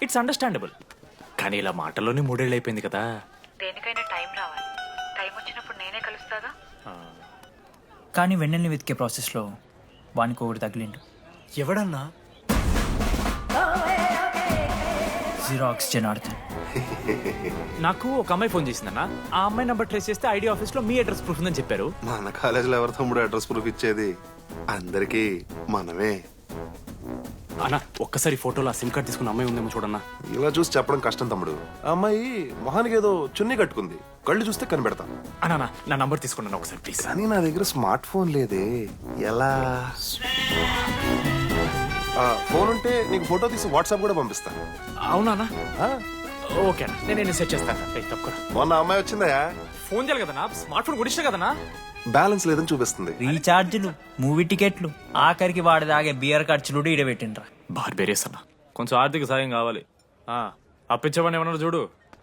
It's understandable. కానీ ఇలా మాటల్లోనే 3 ఏళ్ళు అయిపోయింది కదా. దేనికైనా టైం రావాలి. టైం వచ్చినప్పుడు నేనే కలుస్తాగా. కానీ వెన్నెల్ని వెతికే ప్రాసెస్లో వానికి ఒకటి తగిలిండు. ఎవడన్నా? జిరాక్స్ జనార్దన్. నాకు ఒక అమ్మాయి ఫోన్ చేసిందన్న. ఆ అమ్మాయి నంబర్ ట్రేస్ చేస్తే ఐడి ఆఫీస్ లో మీ అడ్రస్ ప్రూఫ్ ఉందని చెప్పారు. మన కాలేజీలో ఎవరి తమ్ముడు అడ్రస్ ప్రూఫ్ ఇచ్చేది? అందరికీ మనమే. అన్న ఒక్కసారి ఫోటోలో ఆ సిమ్ కార్డ్ తీసుకున్న అమ్మాయి ఉందేమో చూడన్నా. ఇలా చూసి చెప్పడం కష్టం తమ్ముడు. ఆ అమ్మాయి మొహానికి ఏదో చున్నీ కట్టుకుంది, కళ్ళు చూస్తే కనిపెడతా. అన్నా నా నంబర్ తీసుకున్నాను ఒకసారి ప్లీజ్. కానీ నా దగ్గర స్మార్ట్ ఫోన్ లేదే, ఎలా? ఫోన్ ఉంటే నీకు ఫోటో తీసి వాట్సాప్ కూడా పంపిస్తాను. అవునా? ఆ, ఓకే అన్న, నేను సెట్ చేస్తాను. తప్పకుండా మొన్న అమ్మాయి వచ్చిందా? ఫోన్ చేయాలి కదన్నా, స్మార్ట్ ఫోన్ కూడా ఇష్టం కదన్నా. బ్యాలెన్స్ లేదని చూపిస్తుంది. రీఛార్జ్లు, మూవీ టికెట్లు, ఆఖరికి వాడి దాగే బియర్ ఖర్చులు ఈడ పెట్టిండ్రా. బార్బేరియస్ అన్న, కొంచెం ఆర్థిక సాయం కావాలి. అప్పించమని ఏమన్నారు చూడు.